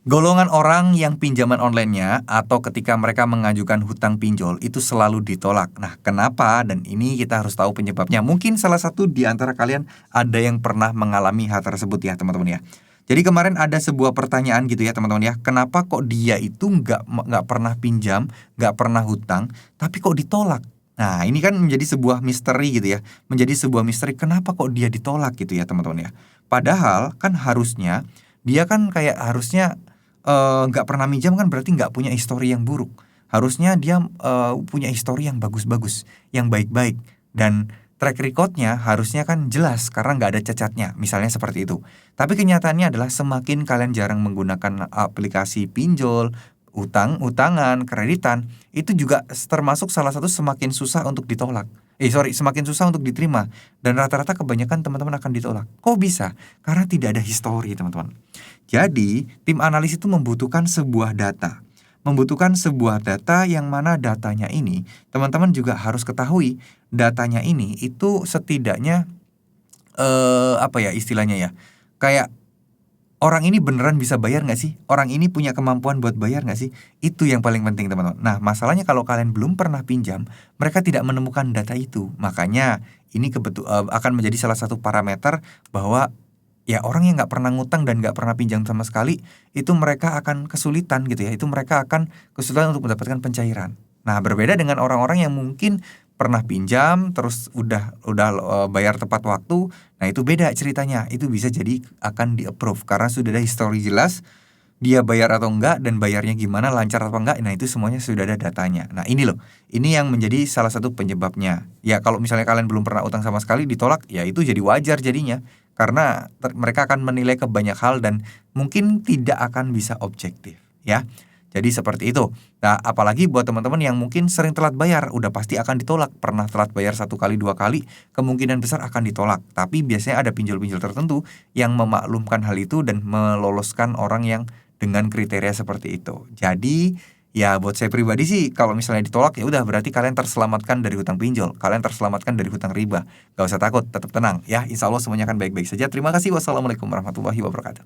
Golongan orang yang pinjaman online-nya atau ketika mereka mengajukan hutang pinjol itu selalu ditolak. Nah, kenapa? Dan ini kita harus tahu penyebabnya. Mungkin salah satu di antara kalian ada yang pernah mengalami hal tersebut ya, teman-teman ya. Jadi kemarin ada sebuah pertanyaan gitu ya, teman-teman ya. Kenapa kok dia itu nggak pernah pinjam, nggak pernah hutang, tapi kok ditolak? Nah, ini kan menjadi sebuah misteri gitu ya. Menjadi sebuah misteri kenapa kok dia ditolak gitu ya, teman-teman ya. Padahal kan harusnya dia kan kayak harusnya nggak pernah minjam kan berarti nggak punya histori yang buruk. Harusnya dia punya histori yang bagus-bagus, yang baik-baik, dan track recordnya harusnya kan jelas karena nggak ada cacatnya, misalnya seperti itu. Tapi kenyataannya adalah semakin kalian jarang menggunakan aplikasi pinjol, utangan, kreditan, itu juga termasuk salah satu semakin susah untuk ditolak. Semakin susah untuk diterima. Dan rata-rata kebanyakan teman-teman akan ditolak. Kok bisa? Karena tidak ada histori, teman-teman. Jadi, tim analis itu membutuhkan sebuah data. Membutuhkan sebuah data yang mana datanya ini, teman-teman juga harus ketahui, datanya ini itu setidaknya, apa ya istilahnya ya, kayak orang ini beneran bisa bayar nggak sih? Orang ini punya kemampuan buat bayar nggak sih? Itu yang paling penting, teman-teman. Nah, masalahnya kalau kalian belum pernah pinjam, mereka tidak menemukan data itu. Makanya ini akan menjadi salah satu parameter bahwa ya orang yang nggak pernah ngutang dan nggak pernah pinjam sama sekali, itu mereka akan kesulitan gitu ya. Itu mereka akan kesulitan untuk mendapatkan pencairan. Nah, berbeda dengan orang-orang yang mungkin pernah pinjam terus udah bayar tepat waktu. Nah, itu beda ceritanya. Itu bisa jadi akan di-approve karena sudah ada histori jelas dia bayar atau enggak dan bayarnya gimana, lancar atau enggak. Nah, itu semuanya sudah ada datanya. Nah, ini loh. Ini yang menjadi salah satu penyebabnya. Ya, kalau misalnya kalian belum pernah utang sama sekali ditolak, ya itu jadi wajar jadinya. Karena mereka akan menilai ke banyak hal dan mungkin tidak akan bisa objektif, ya. Jadi seperti itu. Nah, apalagi buat teman-teman yang mungkin sering telat bayar, udah pasti akan ditolak. Pernah telat bayar 1 kali, 2 kali, kemungkinan besar akan ditolak. Tapi biasanya ada pinjol-pinjol tertentu yang memaklumkan hal itu dan meloloskan orang yang dengan kriteria seperti itu. Jadi, ya buat saya pribadi sih, kalau misalnya ditolak ya udah berarti kalian terselamatkan dari hutang pinjol, kalian terselamatkan dari hutang riba. Gak usah takut, tetap tenang ya. Insya Allah semuanya akan baik-baik saja. Terima kasih. Wassalamualaikum warahmatullahi wabarakatuh.